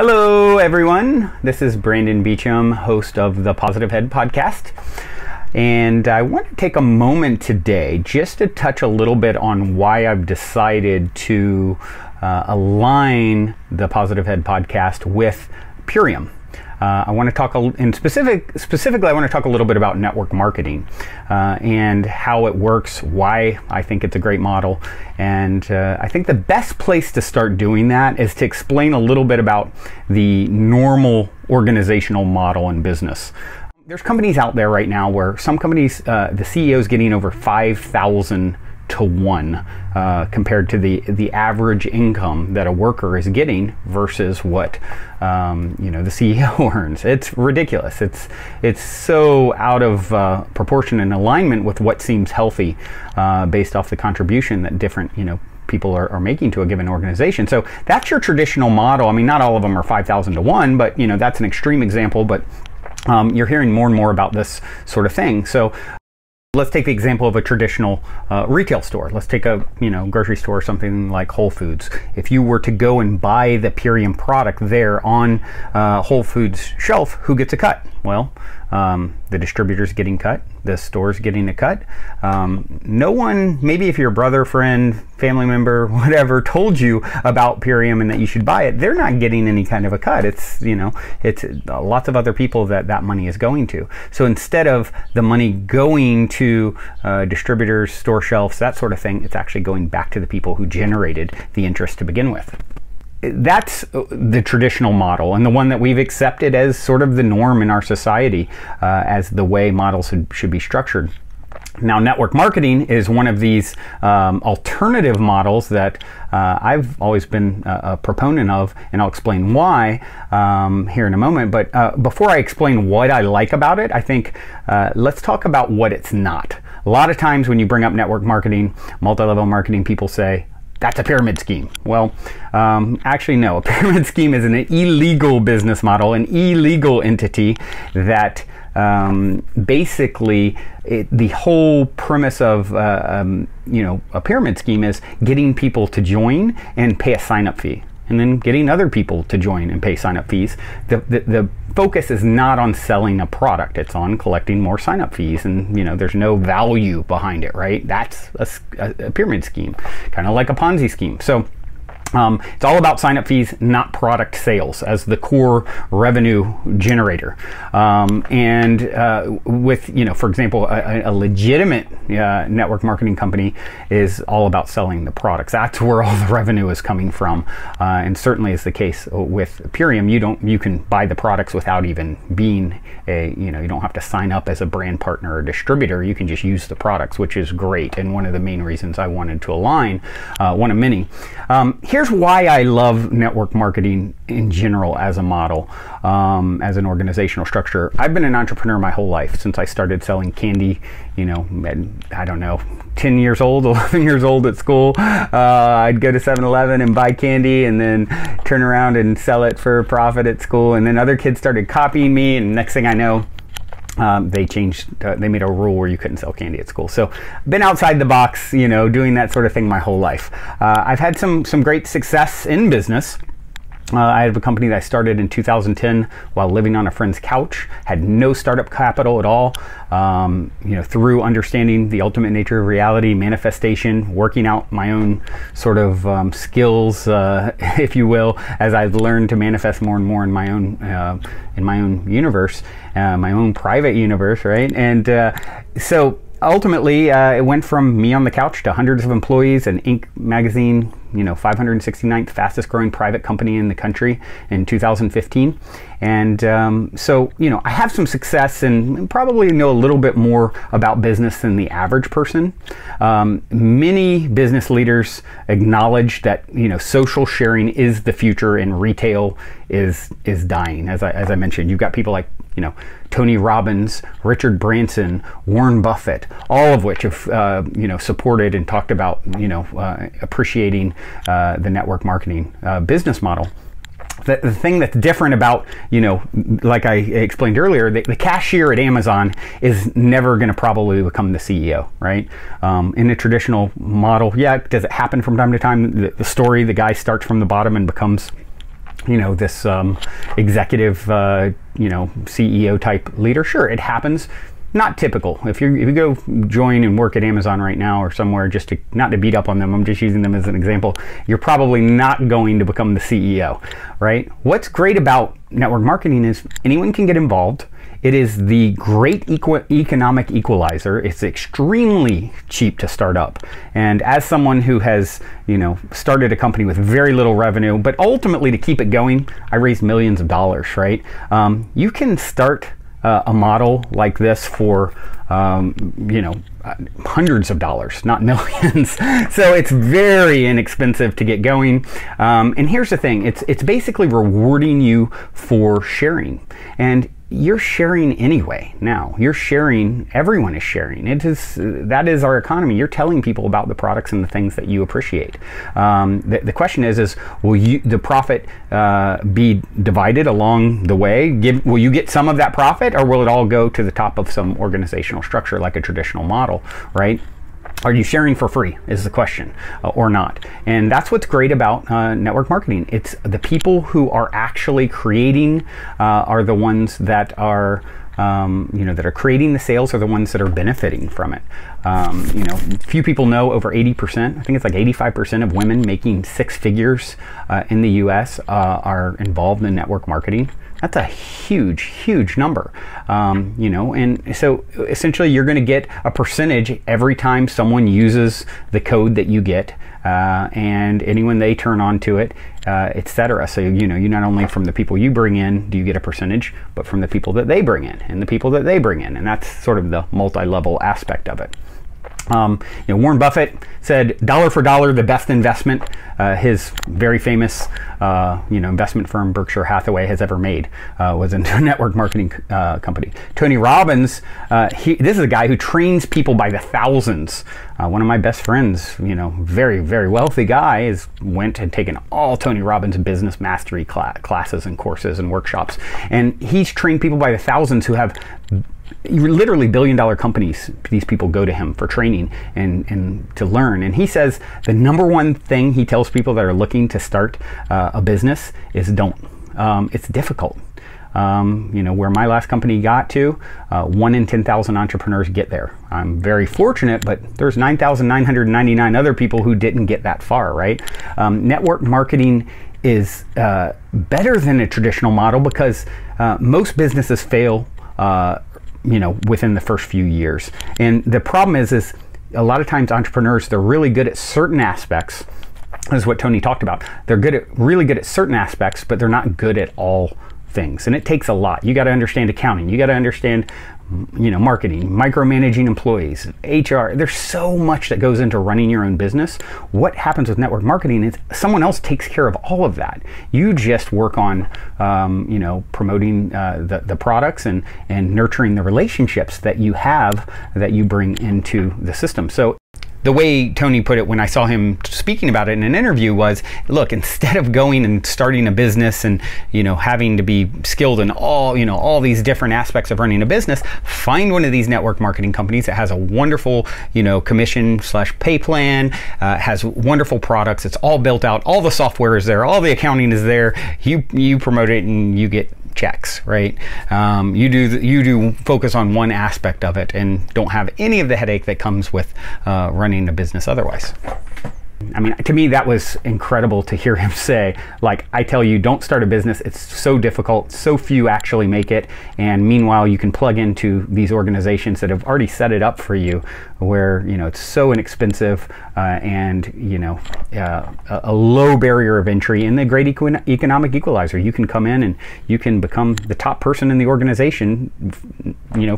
Hello everyone, this is Brandon Beachum, host of the Positive Head podcast, and I want to take a moment today just to touch a little bit on why I've decided to align the Positive Head podcast with Purium. I want to talk specifically I want to talk a little bit about network marketing and how it works, why I think it's a great model, and I think the best place to start doing that is to explain a little bit about the normal organizational model in business. There's companies out there right now where some companies, the CEO is getting over 5,000 to 1 compared to the average income that a worker is getting versus what the CEO earns. It's ridiculous. It's so out of proportion and alignment with what seems healthy based off the contribution that different people are making to a given organization. So that's your traditional model. I mean, not all of them are 5,000 to 1, but that's an extreme example. But you're hearing more and more about this sort of thing. So let's take the example of a traditional retail store. Let's take a grocery store or something like Whole Foods. If you were to go and buy the Purium product there on Whole Foods shelf, who gets a cut? Well, the distributor's getting cut, the store's getting a cut. No one, maybe if your brother, friend, family member, whatever, told you about Purium and that you should buy it, they're not getting any kind of a cut. It's lots of other people that money is going to. So instead of the money going to distributors, store shelves, that sort of thing, it's actually going back to the people who generated the interest to begin with. That's the traditional model, and the one that we've accepted as sort of the norm in our society as the way models should be structured. Now, network marketing is one of these alternative models that I've always been a proponent of, and I'll explain why here in a moment. But before I explain what I like about it, I think let's talk about what it's not. A lot of times when you bring up network marketing, multi-level marketing, people say, that's a pyramid scheme. Well, actually no, a pyramid scheme is an illegal business model, an illegal entity that basically the whole premise of a pyramid scheme is getting people to join and pay a sign-up fee, and then getting other people to join and pay sign-up fees. The focus is not on selling a product, it's on collecting more sign-up fees, and there's no value behind it, right? That's a pyramid scheme, kind of like a Ponzi scheme. So it's all about sign-up fees, not product sales as the core revenue generator. With, for example, a legitimate network marketing company is all about selling the products. That's where all the revenue is coming from. And certainly is the case with Purium. You can buy the products without even being you don't have to sign up as a brand partner or distributor. You can just use the products, which is great. And one of the main reasons I wanted to align, one of many. Here's why I love network marketing in general as a model, as an organizational structure. I've been an entrepreneur my whole life since I started selling candy, at, I don't know, 10 years old, 11 years old at school. I'd go to 7-Eleven and buy candy and then turn around and sell it for profit at school. And then other kids started copying me, and next thing I know, they made a rule where you couldn't sell candy at school. So been outside the box, doing that sort of thing my whole life. I've had some great success in business. I have a company that I started in 2010 while living on a friend's couch, had no startup capital at all. Through understanding the ultimate nature of reality, manifestation, working out my own sort of skills, if you will, as I've learned to manifest more and more in my own universe, my own private universe, right? And so ultimately, it went from me on the couch to hundreds of employees, an Inc. magazine, 569th fastest growing private company in the country in 2015. And so, I have some success and probably know a little bit more about business than the average person. Many business leaders acknowledge that, social sharing is the future and retail is dying. As I mentioned, you've got people like, Tony Robbins, Richard Branson, Warren Buffett, all of which have, supported and talked about, appreciating the network marketing business model. The thing that's different about, like I explained earlier, the cashier at Amazon is never going to probably become the CEO, right? In the traditional model, yeah, does it happen from time to time? The story, the guy starts from the bottom and becomes this executive, CEO type leader. Sure, it happens. Not typical. If you go join and work at Amazon right now or somewhere, not to beat up on them, I'm just using them as an example, you're probably not going to become the CEO, right? What's great about network marketing is anyone can get involved. It is the great economic equalizer. It's extremely cheap to start up. And as someone who has, started a company with very little revenue, but ultimately to keep it going, I raised millions of dollars, right? You can start a model like this for hundreds of dollars, not millions. So it's very inexpensive to get going. And here's the thing, it's basically rewarding you for sharing. And you're sharing anyway now. You're sharing, everyone is sharing. That is our economy. You're telling people about the products and the things that you appreciate. The question is will the profit be divided along the way? Will you get some of that profit, or will it all go to the top of some organizational structure like a traditional model, right? Are you sharing for free is the question, or not? And that's what's great about network marketing. It's the people who are actually creating are the ones that are that are creating the sales, are the ones that are benefiting from it. Few people know over 80%, I think it's like 85% of women making six figures in the US are involved in network marketing. That's a huge, huge number, and so essentially you're going to get a percentage every time someone uses the code that you get, and anyone they turn on to it, etc. So, you not only from the people you bring in do you get a percentage, but from the people that they bring in and the people that they bring in. And that's sort of the multi-level aspect of it. Warren Buffett said, dollar for dollar, the best investment his very famous investment firm Berkshire Hathaway has ever made was in a network marketing company. Tony Robbins, this is a guy who trains people by the thousands. One of my best friends, very, very wealthy guy, went and taken all Tony Robbins business mastery classes and courses and workshops. And he's trained people by the thousands who have literally billion-dollar companies. These people go to him for training and to learn. And he says the number one thing he tells people that are looking to start a business is don't. It's difficult. Where my last company got to, 1 in 10,000 entrepreneurs get there. I'm very fortunate, but there's 9,999 other people who didn't get that far, right? Network marketing is better than a traditional model because most businesses fail within the first few years. And the problem is a lot of times entrepreneurs, they're really good at certain aspects. This is what Tony talked about. They're really good at certain aspects, but they're not good at all things. And it takes a lot. You got to understand accounting. You got to understand marketing, micromanaging employees, HR. There's so much that goes into running your own business. What happens with network marketing is someone else takes care of all of that. You just work on, promoting the products and nurturing the relationships that you have that you bring into the system. So the way Tony put it when I saw him speaking about it in an interview was, look, instead of going and starting a business and, having to be skilled in all these different aspects of running a business, find one of these network marketing companies that has a wonderful, commission/pay plan, has wonderful products. It's all built out. All the software is there. All the accounting is there. You promote it and you get checks, right? You do focus on one aspect of it and don't have any of the headache that comes with running a business otherwise. I mean, to me, that was incredible to hear him say, like, I tell you, don't start a business. It's so difficult. So few actually make it. And meanwhile, you can plug into these organizations that have already set it up for you where, it's so inexpensive and, a low barrier of entry and the great economic equalizer. You can come in and you can become the top person in the organization,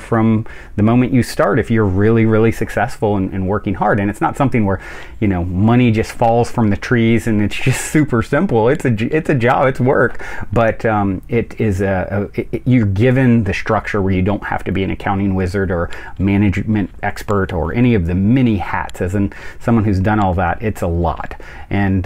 from the moment you start if you're really, really successful and working hard. And it's not something where, money just falls from the trees and it's just super simple. It's a job, it's work, but it is you're given the structure where you don't have to be an accounting wizard or management expert or any of the many hats. As in someone who's done all that, it's a lot. And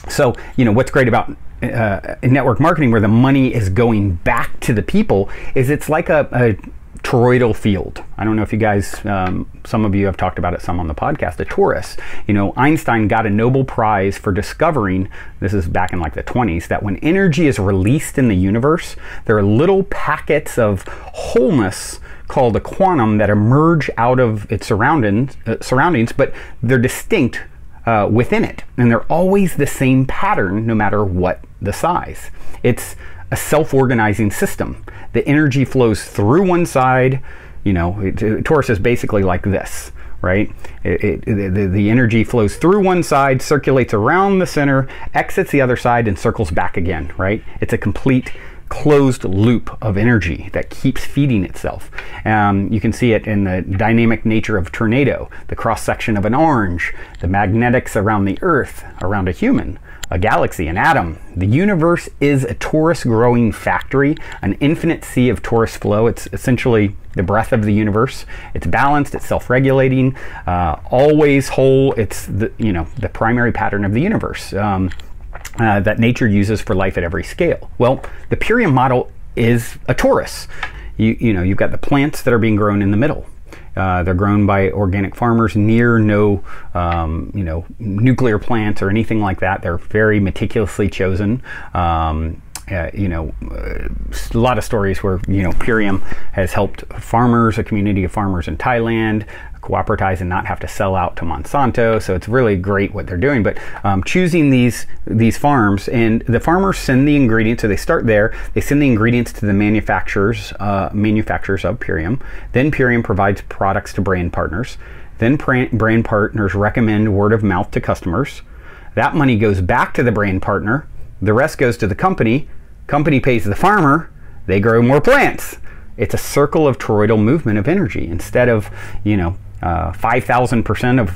so what's great about in network marketing, where the money is going back to the people, is it's like a toroidal field. I don't know if you guys, some of you have talked about it some on the podcast, a torus. You know, Einstein got a Nobel Prize for discovering, this is back in like the 20s, that when energy is released in the universe, there are little packets of wholeness called a quantum that emerge out of its surroundings, but they're distinct within it. And they're always the same pattern no matter what the size. It's a self-organizing system. The energy flows through one side. You know, torus is basically like this, right? The energy flows through one side, circulates around the center, exits the other side, and circles back again, right? It's a complete closed loop of energy that keeps feeding itself. You can see it in the dynamic nature of a tornado, the cross-section of an orange, the magnetics around the Earth, around a human, a galaxy, an atom. The universe is a torus growing factory, an infinite sea of torus flow. It's essentially the breath of the universe. It's balanced, it's self-regulating, always whole. It's the primary pattern of the universe. That nature uses for life at every scale. Well, the Purium model is a torus. You've got the plants that are being grown in the middle. They're grown by organic farmers near no, nuclear plants or anything like that. They're very meticulously chosen. A lot of stories where, Purium has helped farmers, a community of farmers in Thailand, cooperatize and not have to sell out to Monsanto. So it's really great what they're doing. But choosing these farms, and the farmers send the ingredients, so they start there. They send the ingredients to the manufacturers of Purium. Then Purium provides products to brand partners. Then brand partners recommend word of mouth to customers. That money goes back to the brand partner. The rest goes to the company. Company pays the farmer. They grow more plants. It's a circle of toroidal movement of energy. Instead of, 5,000% of,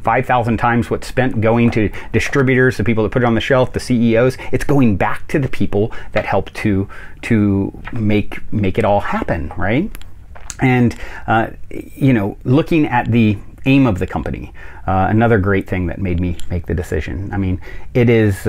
5,000 times what's spent going to distributors, the people that put it on the shelf, the CEOs, it's going back to the people that help to make it all happen, right? And, looking at the aim of the company, another great thing that made me make the decision. I mean, it is,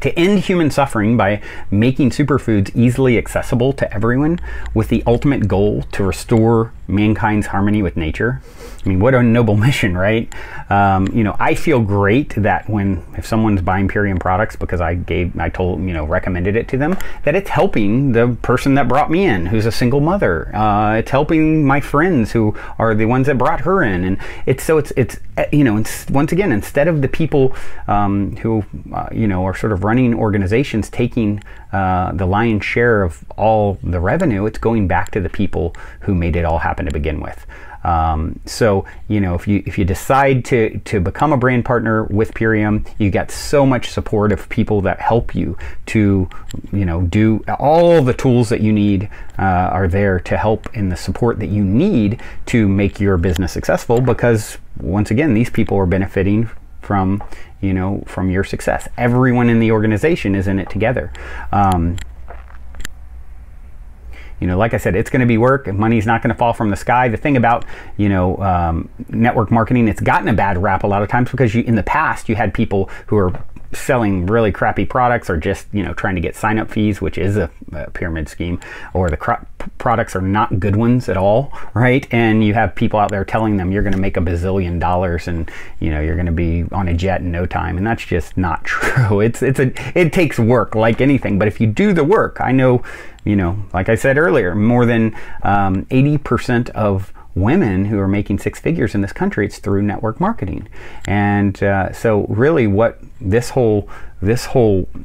to end human suffering by making superfoods easily accessible to everyone, with the ultimate goal to restore mankind's harmony with nature. I mean, what a noble mission, right? I feel great that if someone's buying Purium products because I recommended it to them, that it's helping the person that brought me in, who's a single mother. It's helping my friends who are the ones that brought her in. And it's once again, instead of the people who, are sort of running organizations taking the lion's share of all the revenue, it's going back to the people who made it all happen to begin with. If you decide to become a brand partner with Purium, you get so much support of people that help you to, do all the tools that you need are there to help in the support that you need to make your business successful, because once again, these people are benefiting from your success. Everyone in the organization is in it together. Like I said, it's going to be work. Money's not going to fall from the sky. The thing about, network marketing, it's gotten a bad rap a lot of times because in the past you had people who are selling really crappy products, or just, trying to get sign-up fees, which is a pyramid scheme, or the products are not good ones at all, right? And you have people out there telling them you're going to make $1 bazillion and, you're going to be on a jet in no time. And that's just not true. It takes work like anything. But if you do the work, I know, like I said earlier, more than 80% of women who are making six figures in this country, it's through network marketing. And so really what this whole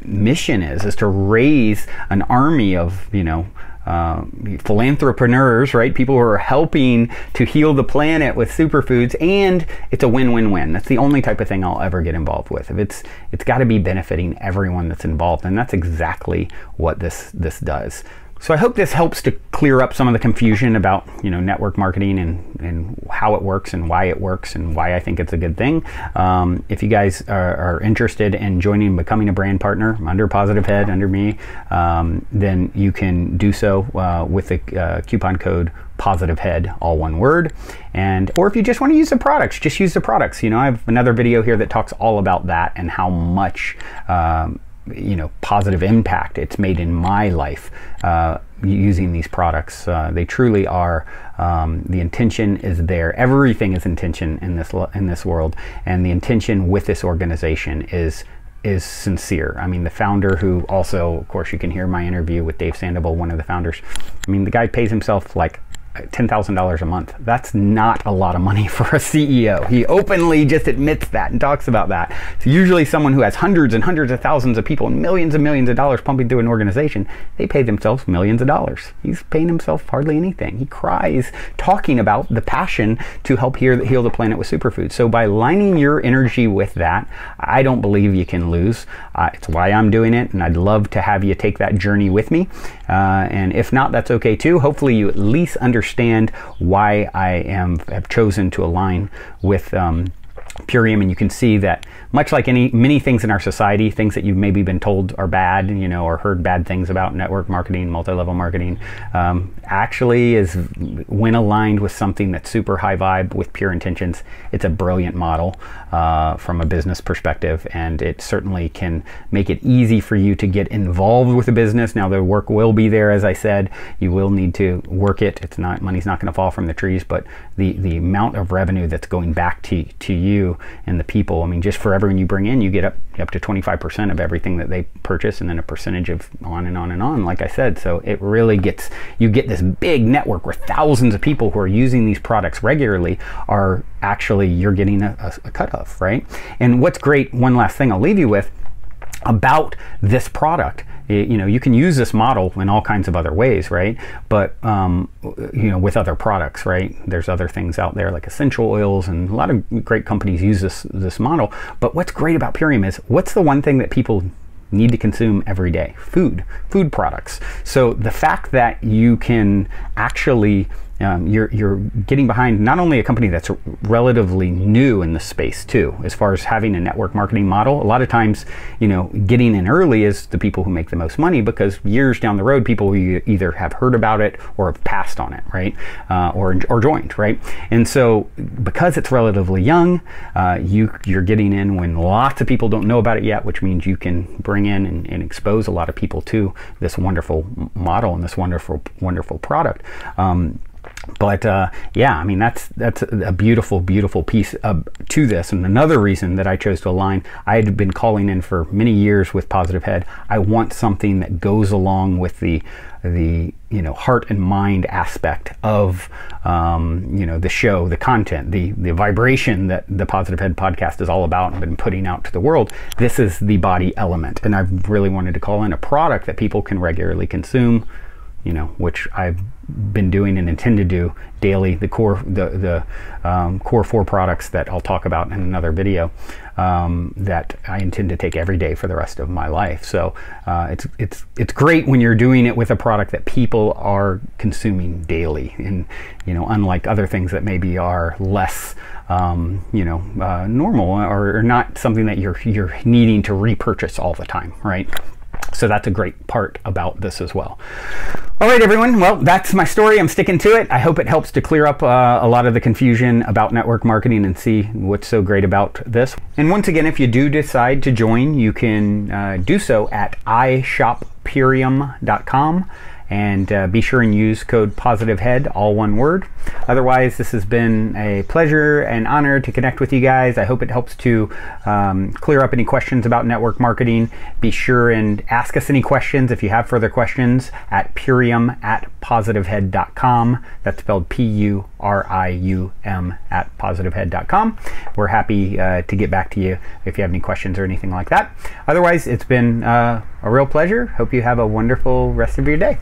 mission is to raise an army of philanthropreneurs, right? People who are helping to heal the planet with superfoods, and it's a win-win-win. That's the only type of thing I'll ever get involved with. It's got to be benefiting everyone that's involved, and that's exactly what this does. So I hope this helps to clear up some of the confusion about, network marketing and how it works and why I think it's a good thing. If you guys are interested in joining and becoming a brand partner under Positive Head, under me, then you can do so with the coupon code Positive Head, all one word. Or if you just want to use the products, just use the products. I have another video here that talks all about that and how much positive impact it's made in my life, using these products. They truly are. The intention is there. Everything is intention in this world, and the intention with this organization is sincere. I mean, the founder, who also, of course, you can hear my interview with Dave Sandoval, one of the founders. I mean, the guy pays himself like $10,000 a month. That's not a lot of money for a CEO. He openly just admits that and talks about that. So usually someone who has hundreds and hundreds of thousands of people and millions of dollars pumping through an organization, they pay themselves millions of dollars. He's paying himself hardly anything. He cries talking about the passion to help heal the planet with superfoods. So by lining your energy with that, I don't believe you can lose. It's why I'm doing it, and I'd love to have you take that journey with me. And if not, that's okay too. Hopefully you at least understand why I have chosen to align with Purium, and you can see that much like many things in our society, things that you've maybe been told are bad, or heard bad things about network marketing, multi-level marketing, actually is, when aligned with something that's super high vibe with pure intentions, it's a brilliant model from a business perspective, and it certainly can make it easy for you to get involved with the business. Now, the work will be there, as I said. You will need to work it. Money's not going to fall from the trees, but the amount of revenue that's going back to you and the people, I mean, just for everyone you bring in, you get up to 25% of everything that they purchase, and then a percentage of on and on and on, like I said. So it really you get this big network where thousands of people who are using these products regularly are actually, you're getting a cut of, right? And what's great, one last thing I'll leave you with about this product, you can use this model in all kinds of other ways, right? But with other products, right? There's other things out there like essential oils, and a lot of great companies use this model. But what's great about Purium is, what's the one thing that people need to consume every day? Food products. So the fact that you can actually you're getting behind not only a company that's relatively new in the space too, as far as having a network marketing model. A lot of times, getting in early is the people who make the most money, because years down the road, people who either have heard about it or have passed on it, right? Or joined, right? And so because it's relatively young, you're getting in when lots of people don't know about it yet, which means you can bring in and expose a lot of people to this wonderful model and this wonderful product. But yeah, I mean, that's a beautiful piece to this. And another reason that I chose to align, I had been calling in for many years with Positive Head. I want something that goes along with the heart and mind aspect of the show, the content, the vibration that the Positive Head podcast is all about and been putting out to the world. This is the body element, and I've really wanted to call in a product that people can regularly consume, which I've been doing and intend to do daily. The core 4 products that I'll talk about in another video, that I intend to take every day for the rest of my life. So it's great when you're doing it with a product that people are consuming daily, and unlike other things that maybe are less normal, or not something that you're needing to repurchase all the time, right? So that's a great part about this as well. All right, everyone. Well, that's my story. I'm sticking to it. I hope it helps to clear up a lot of the confusion about network marketing and see what's so great about this. And once again, if you do decide to join, you can do so at ishoppurium.com. And be sure and use code POSITIVEHEAD, all one word. Otherwise, this has been a pleasure and honor to connect with you guys. I hope it helps to clear up any questions about network marketing. Be sure and ask us any questions if you have further questions at Purium@positivehead.com. That's spelled Purium @positivehead.com. We're happy to get back to you if you have any questions or anything like that. Otherwise, it's been a real pleasure. Hope you have a wonderful rest of your day.